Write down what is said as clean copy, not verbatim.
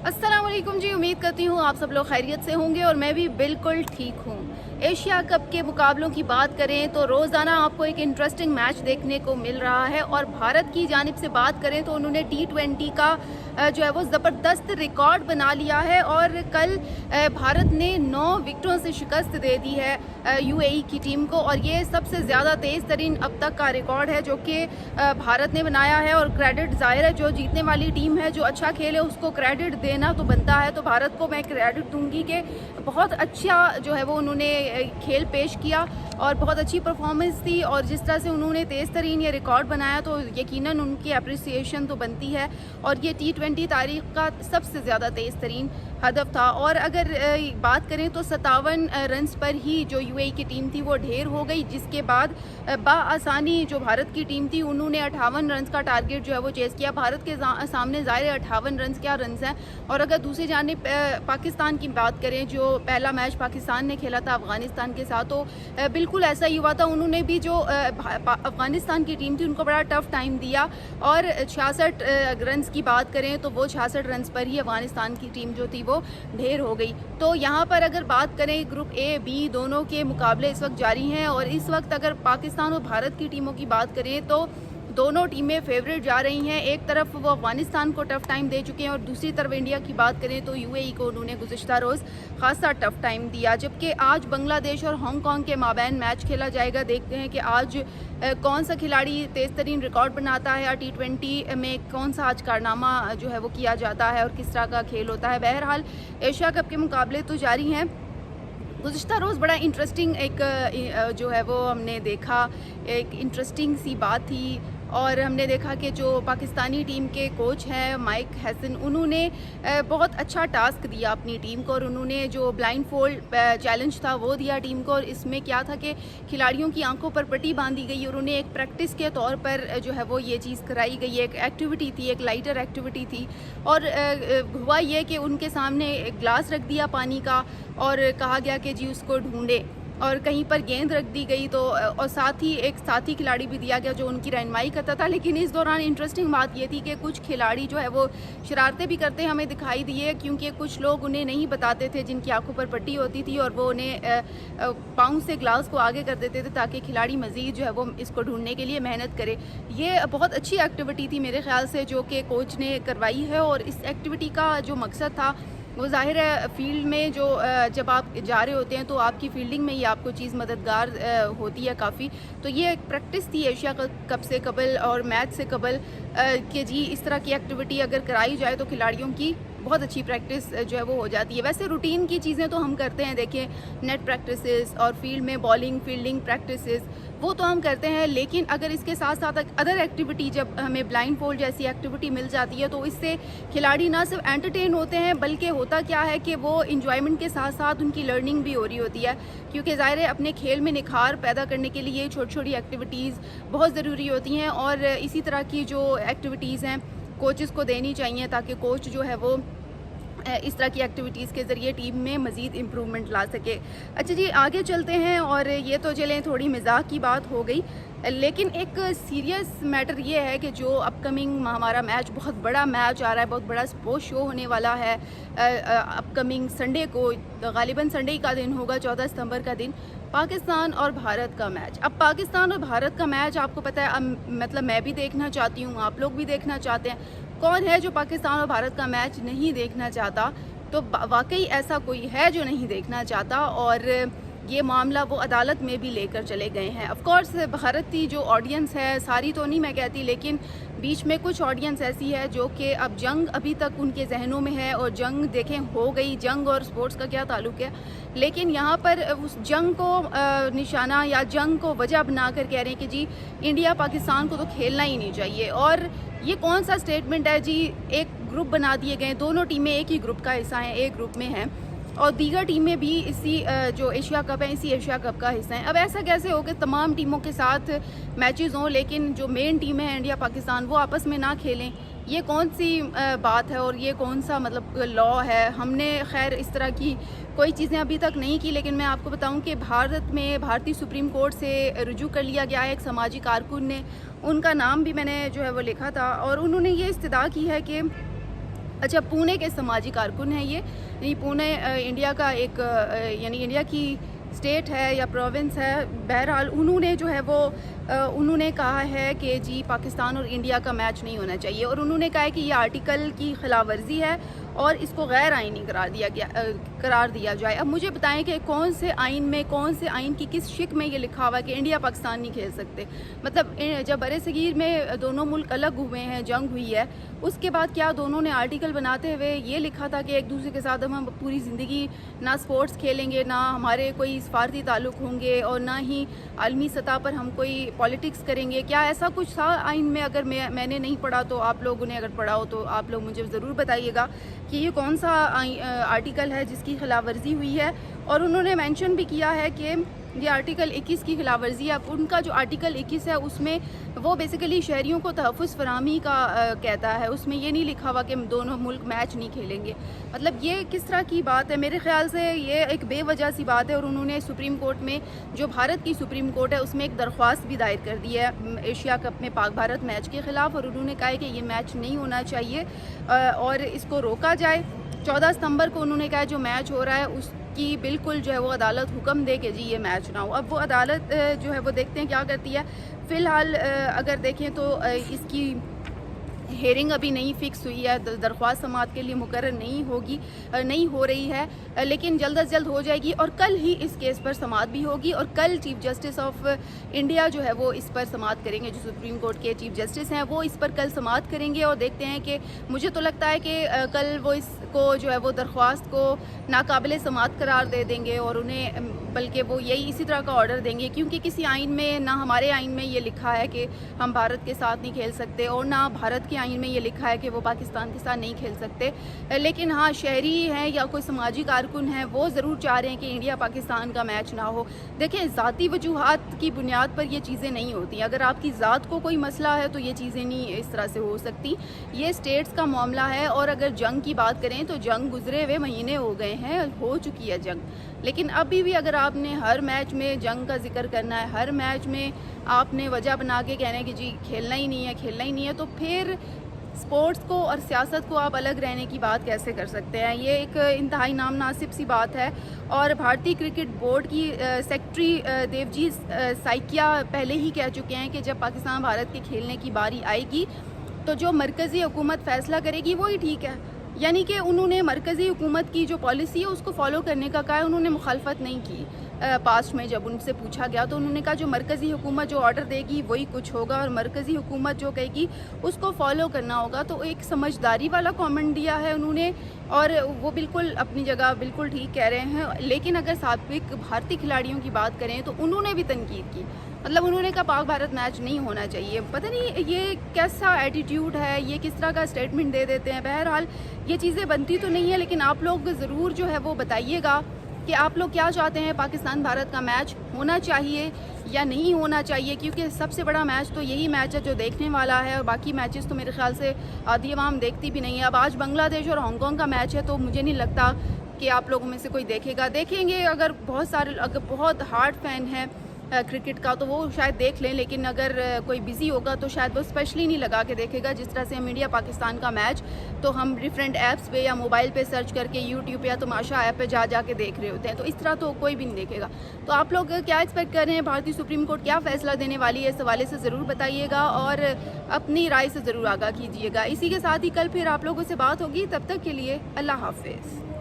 अस्सलाम वालेकुम जी, उम्मीद करती हूँ आप सब लोग खैरियत से होंगे और मैं भी बिल्कुल ठीक हूँ। एशिया कप के मुकाबलों की बात करें तो रोज़ाना आपको एक इंटरेस्टिंग मैच देखने को मिल रहा है और भारत की जानिब से बात करें तो उन्होंने T20 का जो है वो ज़बरदस्त रिकॉर्ड बना लिया है और कल भारत ने 9 विकेटों से शिकस्त दे दी है UAE की टीम को और ये सबसे ज़्यादा तेज़ तरीन अब तक का रिकॉर्ड है जो कि भारत ने बनाया है। और क्रेडिट ज़ाहिर है जो जीतने वाली टीम है, जो अच्छा खेले उसको क्रेडिट देना तो बनता है, तो भारत को मैं क्रेडिट दूंगी कि बहुत अच्छा जो है वो उन्होंने खेल पेश किया और बहुत अच्छी परफॉर्मेंस थी और जिस तरह से उन्होंने तेज़ तरीन ये रिकॉर्ड बनाया तो यकीनन उनकी अप्रिसिएशन तो बनती है। और ये T20 तारीख का सबसे ज़्यादा तेज़ तरीन हदफ था और अगर बात करें तो 57 रन्स पर ही जो UAE की टीम थी वो ढेर हो गई, जिसके बाद बाआसानी जो भारत की टीम थी उन्होंने 58 रन्स का टारगेट जो है वो चेस किया। भारत के सामने ज़ाहिर 58 रन्स क्या रन्स हैं। और अगर दूसरी जानिब पाकिस्तान की बात करें, जो पहला मैच पाकिस्तान ने खेला था अफ़गानिस्तान के साथ, तो बिल्कुल ऐसा ही हुआ था। उन्होंने भी जो अफ़गानिस्तान की टीम थी उनको बड़ा टफ टाइम दिया और 66 रन्स की बात करें तो वो 66 रन्स पर ही अफ़गानिस्तान की टीम जो थी वो ढेर हो गई। तो यहाँ पर अगर बात करें ग्रुप A B दोनों के मुकाबले इस वक्त जारी हैं और इस वक्त अगर पाकिस्तान और भारत की टीमों की बात करें तो दोनों टीमें फेवरेट जा रही हैं। एक तरफ वो अफगानिस्तान को टफ टाइम दे चुके हैं और दूसरी तरफ इंडिया की बात करें तो UAE को उन्होंने गुज़िश्ता रोज़ खासा टफ टाइम दिया। जबकि आज बांग्लादेश और हांगकांग के माबैन मैच खेला जाएगा। देखते हैं कि आज कौन सा खिलाड़ी तेज़ तरीन रिकॉर्ड बनाता है या T20 में कौन सा आज कारनामा जो है वो किया जाता है और किस तरह का खेल होता है। बहरहाल एशिया कप के मुकाबले तो जारी हैं। गुज़िश्ता रोज़ बड़ा इंटरेस्टिंग एक जो है वो हमने देखा, एक इंटरेस्टिंग सी बात थी और हमने देखा कि जो पाकिस्तानी टीम के कोच हैं माइक हैसन, उन्होंने बहुत अच्छा टास्क दिया अपनी टीम को और उन्होंने जो ब्लाइंड फोल्ड चैलेंज था वो दिया टीम को। और इसमें क्या था कि खिलाड़ियों की आंखों पर पट्टी बांधी गई और उन्हें एक प्रैक्टिस के तौर पर जो है वो ये चीज़ कराई गई। एक एक्टिविटी थी, एक लाइटर एक्टिविटी थी और हुआ ये कि उनके सामने एक ग्लास रख दिया पानी का और कहा गया कि जी उसको ढूंढे और कहीं पर गेंद रख दी गई तो और साथ ही एक साथी खिलाड़ी भी दिया गया जो उनकी रहनुमाई करता था। लेकिन इस दौरान इंटरेस्टिंग बात ये थी कि कुछ खिलाड़ी जो है वो शरारतें भी करते हमें दिखाई दिए, क्योंकि कुछ लोग उन्हें नहीं बताते थे जिनकी आंखों पर पट्टी होती थी और वो उन्हें पाँव से ग्लास को आगे कर देते थे ताकि खिलाड़ी मज़ीद जो है वो इसको ढूंढने के लिए मेहनत करे। ये बहुत अच्छी एक्टिविटी थी मेरे ख्याल से जो कि कोच ने करवाई है और इस एक्टिविटी का जो मकसद था वो ज़ाहिर है फील्ड में जो जब आप जा रहे होते हैं तो आपकी फील्डिंग में ही आपको चीज़ मददगार होती है काफ़ी। तो ये एक प्रैक्टिस थी एशिया कप से कबल और मैच से कबल कि जी इस तरह की एक्टिविटी अगर कराई जाए तो खिलाड़ियों की बहुत अच्छी प्रैक्टिस जो है वो हो जाती है। वैसे रूटीन की चीज़ें तो हम करते हैं, देखिए नेट प्रैक्टिसेस और फील्ड में बॉलिंग फील्डिंग प्रैक्टिसेस वो तो हम करते हैं, लेकिन अगर इसके साथ साथ अदर एक्टिविटी जब हमें ब्लाइंड फोल्ड जैसी एक्टिविटी मिल जाती है तो इससे खिलाड़ी ना सिर्फ एंटरटेन होते हैं बल्कि होता क्या है कि वो इंजॉयमेंट के साथ साथ उनकी लर्निंग भी हो रही होती है, क्योंकि ज़ाहिर है अपने खेल में निखार पैदा करने के लिए छोटी छोटी एक्टिविटीज़ बहुत ज़रूरी होती हैं और इसी तरह की जो एक्टिविटीज़ हैं कोचेस को देनी चाहिए ताकि कोच जो है वो इस तरह की एक्टिविटीज़ के ज़रिए टीम में मज़ीद इम्प्रूवमेंट ला सके। अच्छा जी, आगे चलते हैं और ये तो चलें थोड़ी मजाक की बात हो गई, लेकिन एक सीरियस मैटर ये है कि जो अपकमिंग हमारा मैच, बहुत बड़ा मैच आ रहा है, बहुत बड़ा स्पोर्ट्स शो होने वाला है अपकमिंग संडे को, गालिबन संडे का दिन होगा 14 सितंबर का दिन, पाकिस्तान और भारत का मैच। अब पाकिस्तान और भारत का मैच आपको पता है मतलब मैं भी देखना चाहती हूँ, आप लोग भी देखना चाहते हैं। कौन है जो पाकिस्तान और भारत का मैच नहीं देखना चाहता? तो वाकई ऐसा कोई है जो नहीं देखना चाहता और ये मामला वो अदालत में भी लेकर चले गए हैं। ऑफ कोर्स भारत की जो ऑडियंस है, सारी तो नहीं मैं कहती, लेकिन बीच में कुछ ऑडियंस ऐसी है जो कि अब जंग अभी तक उनके जहनों में है और जंग देखें हो गई। जंग और स्पोर्ट्स का क्या ताल्लुक़ है, लेकिन यहाँ पर उस जंग को निशाना या जंग को वजह बनाकर कह रहे हैं कि जी इंडिया पाकिस्तान को तो खेलना ही नहीं चाहिए। और ये कौन सा स्टेटमेंट है जी? एक ग्रुप बना दिए गए, दोनों टीमें एक ही ग्रुप का हिस्सा हैं, एक ग्रुप में हैं और दीगर टीमें भी इसी जो एशिया कप है इसी एशिया कप का हिस्सा हैं। अब ऐसा कैसे हो कि तमाम टीमों के साथ मैचेस हों लेकिन जो मेन टीमें हैं इंडिया पाकिस्तान वो आपस में ना खेलें? ये कौन सी बात है और ये कौन सा मतलब लॉ है? हमने खैर इस तरह की कोई चीज़ें अभी तक नहीं की, लेकिन मैं आपको बताऊं कि भारत में भारतीय सुप्रीम कोर्ट से रुजू कर लिया गया है एक समाजी कारकुन ने, उनका नाम भी मैंने जो है वो लिखा था और उन्होंने ये इस्तदा की है कि अच्छा, पुणे के सामाजिक कारकुन हैं ये पुणे इंडिया का एक यानी इंडिया की स्टेट है या प्रोविंस है, बहरहाल उन्होंने जो है वो उन्होंने कहा है कि जी पाकिस्तान और इंडिया का मैच नहीं होना चाहिए, और उन्होंने कहा है कि ये आर्टिकल की खिलाफ वर्जी है और इसको गैर आइनी करार दिया जाए। अब मुझे बताएं कि कौन से आइन की किस शिक में ये लिखा हुआ है कि इंडिया पाकिस्तान नहीं खेल सकते। मतलब जब बरे सगीर में दोनों मुल्क अलग हुए हैं, जंग हुई है, उसके बाद क्या दोनों ने आर्टिकल बनाते हुए ये लिखा था कि एक दूसरे के साथ हम पूरी ज़िंदगी ना स्पोर्ट्स खेलेंगे, ना हमारे कोई सफारती ताल्लुक़ होंगे, और ना ही आलमी सतह पर हम कोई पॉलिटिक्स करेंगे? क्या ऐसा कुछ था आइन में? अगर मैंने नहीं पढ़ा तो आप लोगों ने अगर पढ़ा हो तो आप लोग मुझे ज़रूर बताइएगा कि ये कौन सा आर्टिकल है जिसकी खिलाफ वर्जी हुई है। और उन्होंने मेंशन भी किया है कि ये आर्टिकल 21 की खिलाफ वर्जी है। उनका जो आर्टिकल 21 है उसमें वो बेसिकली शहरियों को तहफ़्फ़ुज़ फ़राहमी का कहता है, उसमें ये नहीं लिखा हुआ कि दोनों मुल्क मैच नहीं खेलेंगे। मतलब ये किस तरह की बात है? मेरे ख़्याल से ये एक बेवजह सी बात है। और उन्होंने सुप्रीम कोर्ट में, जो भारत की सुप्रीम कोर्ट है, उसमें एक दरख्वास्त भी दायर कर दी है एशिया कप में पाक भारत मैच के ख़िलाफ़, और उन्होंने कहा है कि ये मैच नहीं होना चाहिए और इसको रोका जाए। 14 सितंबर को उन्होंने कहा जो मैच हो रहा है उसकी बिल्कुल जो है वो अदालत हुक्म दे कि जी ये मैच ना हो। अब वो अदालत जो है वो देखते हैं क्या करती है। फ़िलहाल अगर देखें तो इसकी हेयरिंग अभी नहीं फ़िक्स हुई है, दरख्वास्त समाअत के लिए मुकर्रर नहीं हो रही है, लेकिन जल्द अज जल्द हो जाएगी। और कल ही इस केस पर समाअत भी होगी, और कल चीफ़ जस्टिस ऑफ इंडिया जो है वो इस पर समाअत करेंगे। जो सुप्रीम कोर्ट के चीफ़ जस्टिस हैं वो इस पर कल समाअत करेंगे, और देखते हैं कि मुझे तो लगता है कि कल वो इसको जो है वो दरख्वास्त को नाकाबिले समाअत करार दे देंगे, और उन्हें बल्कि वो यही इसी तरह का ऑर्डर देंगे, क्योंकि किसी आइन में, ना हमारे आइन में ये लिखा है कि हम भारत के साथ नहीं खेल सकते, और ना भारत के आइन में ये लिखा है कि वो पाकिस्तान के साथ नहीं खेल सकते। लेकिन हाँ, शहरी हैं या कोई समाजी कारकुन हैं, वो ज़रूर चाह रहे हैं कि इंडिया पाकिस्तान का मैच ना हो। देखें, ज़ाती वजूहात की बुनियाद पर ये चीज़ें नहीं होती। अगर आपकी ज़ात को कोई मसला है तो ये चीज़ें नहीं इस तरह से हो सकती। ये स्टेट्स का मामला है। और अगर जंग की बात करें तो जंग गुजरे हुए महीने हो गए हैं, हो चुकी है जंग, लेकिन अभी भी अगर आपने हर मैच में जंग का जिक्र करना है, हर मैच में आपने वजह बना के कहना है कि जी खेलना ही नहीं है, तो फिर स्पोर्ट्स को और सियासत को आप अलग रहने की बात कैसे कर सकते हैं? ये एक इंतहाई नामनासिब सी बात है। और भारतीय क्रिकेट बोर्ड की सेक्रेटरी देवजीत साइकिया पहले ही कह चुके हैं कि जब पाकिस्तान भारत के खेलने की बारी आएगी तो जो मरकज़ी हुकूमत फ़ैसला करेगी वही ठीक है। यानी कि उन्होंने मरकज़ी हुकूमत की जो पॉलिसी है उसको फॉलो करने का कहा है, उन्होंने मुखालफत नहीं की। पास्ट में जब उनसे पूछा गया तो उन्होंने कहा जो मरकज़ी हुकूमत जो ऑर्डर देगी वही कुछ होगा, और मरकज़ी हुकूमत जो कहेगी उसको फॉलो करना होगा। तो एक समझदारी वाला कमेंट दिया है उन्होंने, और वो बिल्कुल अपनी जगह बिल्कुल ठीक कह रहे हैं। लेकिन अगर साबिक भारतीय खिलाड़ियों की बात करें तो उन्होंने भी तनकीद की। मतलब उन्होंने कहा पाक भारत मैच नहीं होना चाहिए। पता नहीं ये कैसा एटीट्यूड है, ये किस तरह का स्टेटमेंट दे देते हैं। बहरहाल ये चीज़ें बनती तो नहीं है, लेकिन आप लोग ज़रूर जो है वो बताइएगा कि आप लोग क्या चाहते हैं, पाकिस्तान भारत का मैच होना चाहिए या नहीं होना चाहिए, क्योंकि सबसे बड़ा मैच तो यही मैच है जो देखने वाला है, और बाकी मैचेस तो मेरे ख्याल से आधी आवाम देखती भी नहीं है। अब आज बांग्लादेश और हांगकांग का मैच है, तो मुझे नहीं लगता कि आप लोगों में से कोई देखेगा। देखेंगे अगर बहुत हार्ड फ़ैन है क्रिकेट का तो वो शायद देख लें, लेकिन अगर कोई बिज़ी होगा तो शायद वो स्पेशली नहीं लगा के देखेगा। जिस तरह से हम इंडिया पाकिस्तान का मैच तो हम डिफरेंट ऐप्स पे या मोबाइल पे सर्च करके यूट्यूब या तमाशा ऐप पे जा के देख रहे होते हैं, तो इस तरह तो कोई भी नहीं देखेगा। तो आप लोग क्या एक्सपेक्ट कर रहे हैं, भारतीय सुप्रीम कोर्ट क्या फ़ैसला देने वाली है, इस हवाले से ज़रूर बताइएगा और अपनी राय से ज़रूर आगाह कीजिएगा। इसी के साथ ही कल फिर आप लोगों से बात होगी, तब तक के लिए अल्लाह हाफिज़।